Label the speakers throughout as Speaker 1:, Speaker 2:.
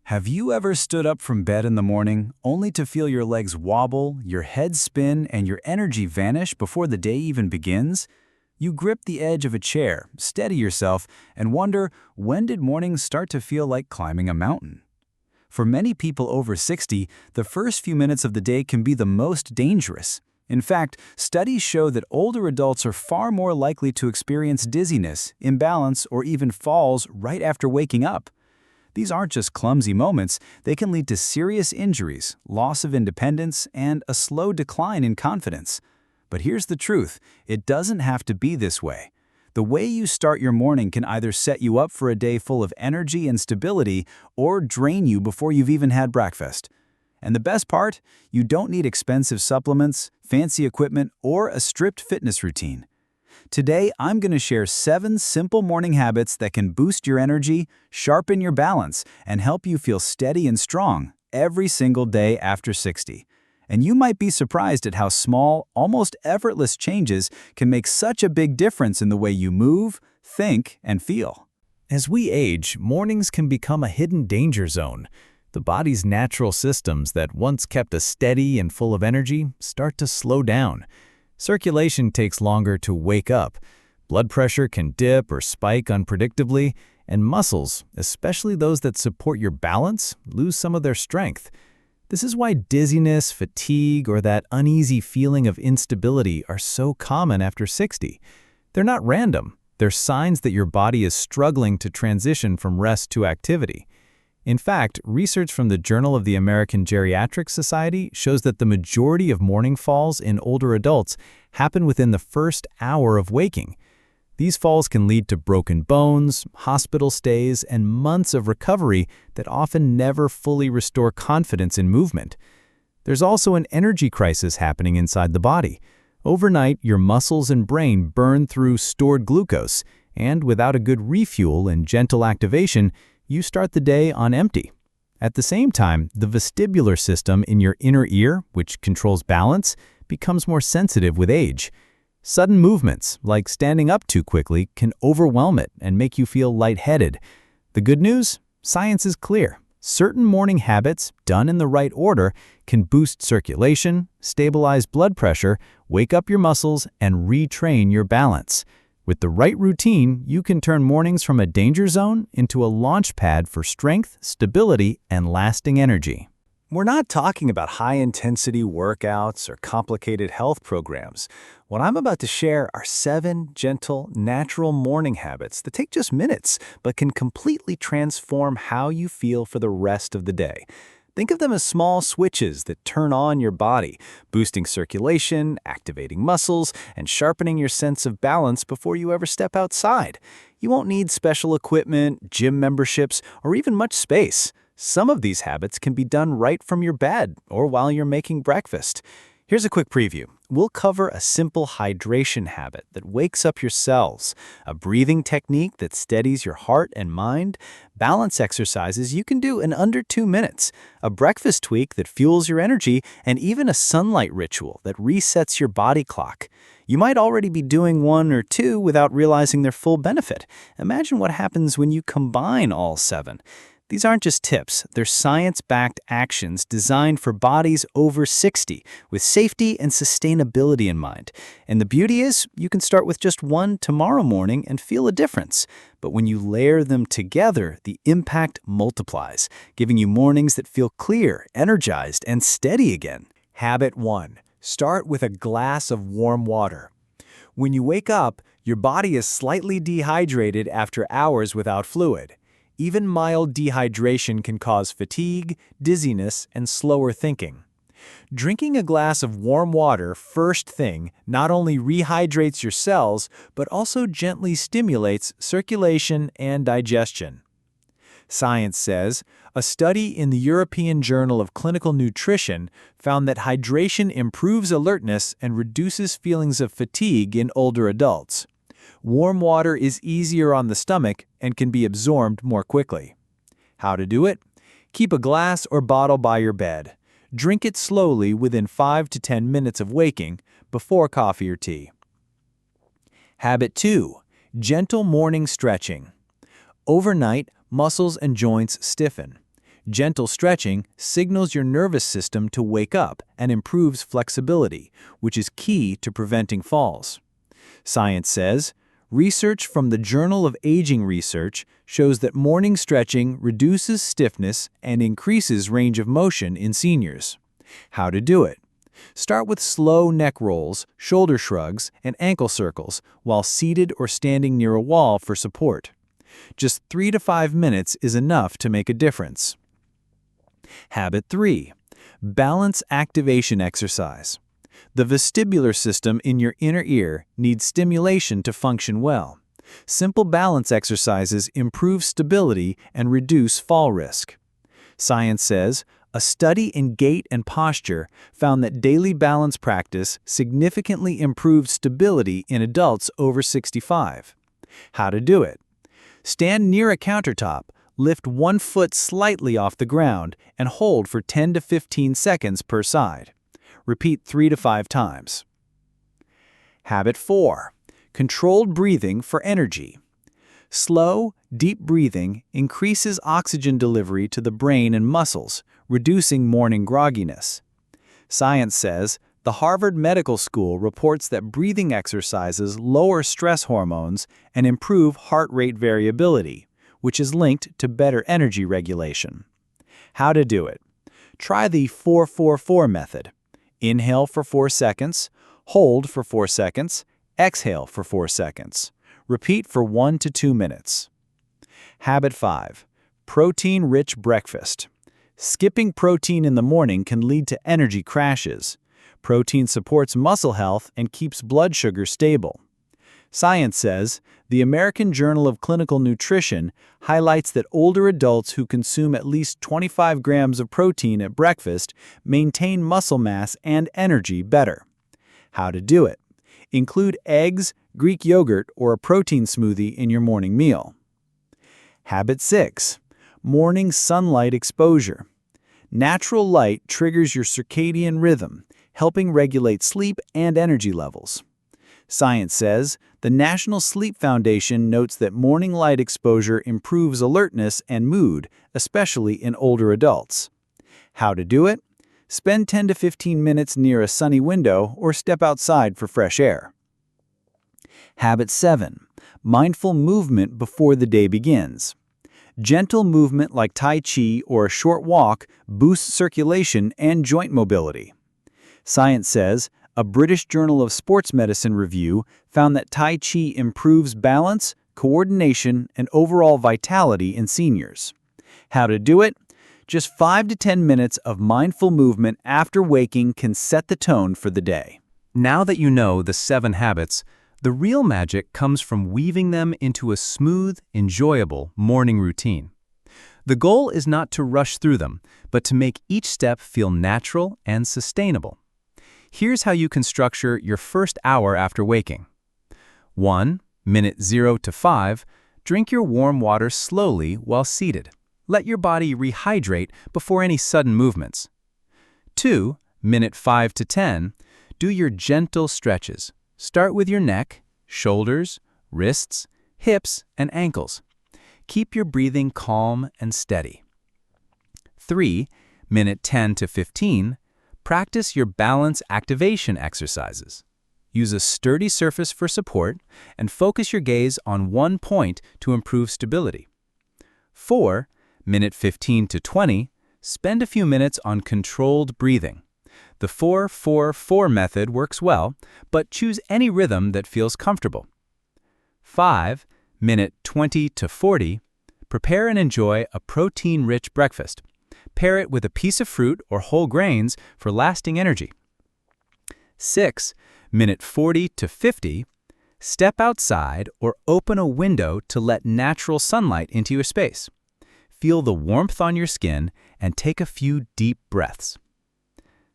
Speaker 1: Have you ever stood up from bed in the morning only to feel your legs wobble, your head spin, and your energy vanish before the day even begins? You grip the edge of a chair, steady yourself, and wonder, when did mornings start to feel like climbing a mountain? For many people over 60, the first few minutes of the day can be the most dangerous. In fact, studies show that older adults are far more likely to experience dizziness, imbalance, or even falls right after waking up. These aren't just clumsy moments, they can lead to serious injuries, loss of independence, and a slow decline in confidence. But here's the truth, it doesn't have to be this way. The way you start your morning can either set you up for a day full of energy and stability or drain you before you've even had breakfast. And the best part, you don't need expensive supplements, fancy equipment, or a strict fitness routine. Today, I'm going to share 7 simple morning habits that can boost your energy, sharpen your balance, and help you feel steady and strong every single day after 60. And you might be surprised at how small, almost effortless changes can make such a big difference in the way you move, think, and feel.
Speaker 2: As we age, mornings can become a hidden danger zone. The body's natural systems that once kept us steady and full of energy start to slow down. Circulation takes longer to wake up. Blood pressure can dip or spike unpredictably, and muscles, especially those that support your balance, lose some of their strength. This is why dizziness, fatigue, or that uneasy feeling of instability are so common after 60. They're not random. They're signs that your body is struggling to transition from rest to activity. In fact, research from the Journal of the American Geriatric Society shows that the majority of morning falls in older adults happen within the first hour of waking. These falls can lead to broken bones, hospital stays, and months of recovery that often never fully restore confidence in movement. There's also an energy crisis happening inside the body. Overnight, your muscles and brain burn through stored glucose, and without a good refuel and gentle activation, you start the day on empty. At the same time, the vestibular system in your inner ear, which controls balance, becomes more sensitive with age. Sudden movements, like standing up too quickly, can overwhelm it and make you feel lightheaded. The good news? Science is clear. Certain morning habits, done in the right order, can boost circulation, stabilize blood pressure, wake up your muscles, and retrain your balance. With the right routine, you can turn mornings from a danger zone into a launch pad for strength, stability, and lasting energy.
Speaker 1: We're not talking about high-intensity workouts or complicated health programs. What I'm about to share are 7 gentle, natural morning habits that take just minutes, but can completely transform how you feel for the rest of the day. Think of them as small switches that turn on your body, boosting circulation, activating muscles, and sharpening your sense of balance before you ever step outside. You won't need special equipment, gym memberships, or even much space. Some of these habits can be done right from your bed or while you're making breakfast. Here's a quick preview. We'll cover a simple hydration habit that wakes up your cells, a breathing technique that steadies your heart and mind, balance exercises you can do in under 2 minutes, a breakfast tweak that fuels your energy, and even a sunlight ritual that resets your body clock. You might already be doing 1 or 2 without realizing their full benefit. Imagine what happens when you combine all 7. These aren't just tips, they're science-backed actions designed for bodies over 60, with safety and sustainability in mind. And the beauty is, you can start with just 1 tomorrow morning and feel a difference. But when you layer them together, the impact multiplies, giving you mornings that feel clear, energized, and steady again. Habit 1. Start with a glass of warm water. When you wake up, your body is slightly dehydrated after hours without fluid. Even mild dehydration can cause fatigue, dizziness, and slower thinking. Drinking a glass of warm water first thing not only rehydrates your cells, but also gently stimulates circulation and digestion. Science says, a study in the European Journal of Clinical Nutrition found that hydration improves alertness and reduces feelings of fatigue in older adults. Warm water is easier on the stomach and can be absorbed more quickly. How to do it? Keep a glass or bottle by your bed. Drink it slowly within 5 to 10 minutes of waking, before coffee or tea. Habit 2. Gentle morning stretching. Overnight, muscles and joints stiffen. Gentle stretching signals your nervous system to wake up and improves flexibility, which is key to preventing falls. Science says, research from the Journal of Aging Research shows that morning stretching reduces stiffness and increases range of motion in seniors. How to do it? Start with slow neck rolls, shoulder shrugs, and ankle circles while seated or standing near a wall for support. Just 3 to 5 minutes is enough to make a difference. Habit 3. Balance activation exercise. The vestibular system in your inner ear needs stimulation to function well. Simple balance exercises improve stability and reduce fall risk. Science says, a study in gait and posture found that daily balance practice significantly improved stability in adults over 65. How to do it? Stand near a countertop, lift one foot slightly off the ground, and hold for 10 to 15 seconds per side. Repeat 3 to 5 times. Habit 4. Controlled breathing for energy. Slow, deep breathing increases oxygen delivery to the brain and muscles, reducing morning grogginess. Science says the Harvard Medical School reports that breathing exercises lower stress hormones and improve heart rate variability, which is linked to better energy regulation. How to do it? Try the 4-4-4 method. Inhale for 4 seconds, hold for 4 seconds, exhale for 4 seconds. Repeat for 1 to 2 minutes. Habit 5. Protein-rich breakfast. Skipping protein in the morning can lead to energy crashes. Protein supports muscle health and keeps blood sugar stable. Science says the American Journal of Clinical Nutrition highlights that older adults who consume at least 25 grams of protein at breakfast maintain muscle mass and energy better. How to do it? Include eggs, Greek yogurt, or a protein smoothie in your morning meal. Habit 6. Morning sunlight exposure. Natural light triggers your circadian rhythm, helping regulate sleep and energy levels. Science says the National Sleep Foundation notes that morning light exposure improves alertness and mood, especially in older adults. How to do it? Spend 10 to 15 minutes near a sunny window or step outside for fresh air. Habit 7. Mindful movement before the day begins. Gentle movement like Tai Chi or a short walk boosts circulation and joint mobility. Science says a British Journal of Sports Medicine review found that Tai Chi improves balance, coordination, and overall vitality in seniors. How to do it? Just 5 to 10 minutes of mindful movement after waking can set the tone for the day.
Speaker 2: Now that you know the 7 habits, the real magic comes from weaving them into a smooth, enjoyable morning routine. The goal is not to rush through them, but to make each step feel natural and sustainable. Here's how you can structure your first hour after waking. 1. Minute 0 to 5, drink your warm water slowly while seated. Let your body rehydrate before any sudden movements. 2. Minute 5 to 10, do your gentle stretches. Start with your neck, shoulders, wrists, hips, and ankles. Keep your breathing calm and steady. 3. Minute 10 to 15, practice your balance activation exercises. Use a sturdy surface for support and focus your gaze on one point to improve stability. 4. Minute 15 to 20, spend a few minutes on controlled breathing. The 4-4-4 method works well, but choose any rhythm that feels comfortable. 5. Minute 20 to 40, prepare and enjoy a protein-rich breakfast. Pair it with a piece of fruit or whole grains for lasting energy. 6. Minute 40 to 50, step outside or open a window to let natural sunlight into your space. Feel the warmth on your skin and take a few deep breaths.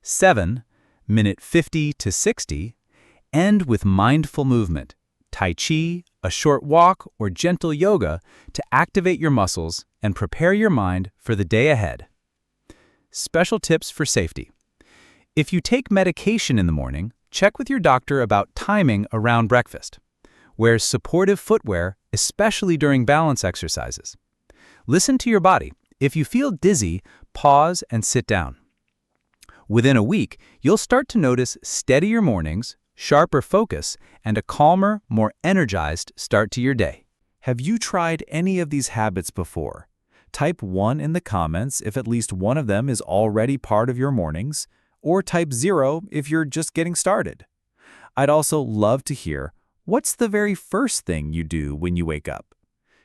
Speaker 2: 7. Minute 50 to 60, end with mindful movement, Tai Chi, a short walk, or gentle yoga to activate your muscles and prepare your mind for the day ahead. Special tips for safety. If you take medication in the morning, check with your doctor about timing around breakfast. Wear supportive footwear, especially during balance exercises. Listen to your body. If you feel dizzy, pause and sit down. Within a week, you'll start to notice steadier mornings, sharper focus, and a calmer, more energized start to your day. Have you tried any of these habits before? Type 1 in the comments if at least one of them is already part of your mornings, or type 0 if you're just getting started. I'd also love to hear, what's the very first thing you do when you wake up?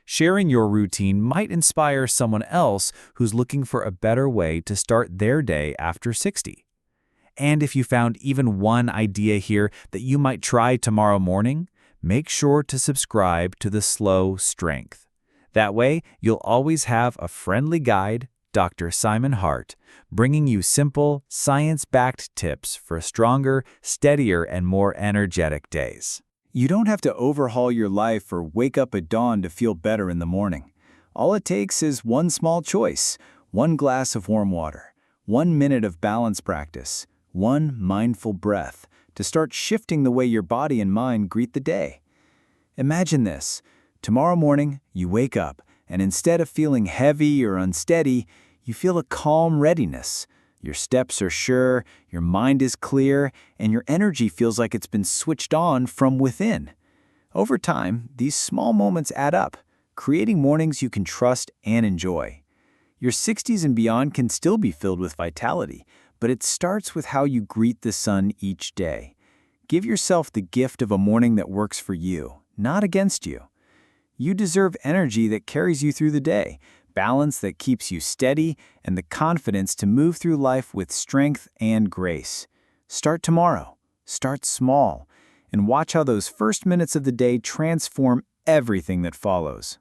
Speaker 2: Sharing your routine might inspire someone else who's looking for a better way to start their day after 60. And if you found even one idea here that you might try tomorrow morning, make sure to subscribe to the Slow Strength. That way, you'll always have a friendly guide, Dr. Simon Hart, bringing you simple, science-backed tips for stronger, steadier, and more energetic days.
Speaker 1: You don't have to overhaul your life or wake up at dawn to feel better in the morning. All it takes is one small choice, one glass of warm water, 1 minute of balance practice, one mindful breath to start shifting the way your body and mind greet the day. Imagine this. Tomorrow morning, you wake up, and instead of feeling heavy or unsteady, you feel a calm readiness. Your steps are sure, your mind is clear, and your energy feels like it's been switched on from within. Over time, these small moments add up, creating mornings you can trust and enjoy. Your 60s and beyond can still be filled with vitality, but it starts with how you greet the sun each day. Give yourself the gift of a morning that works for you, not against you. You deserve energy that carries you through the day, balance that keeps you steady, and the confidence to move through life with strength and grace. Start tomorrow. Start small. And watch how those first minutes of the day transform everything that follows.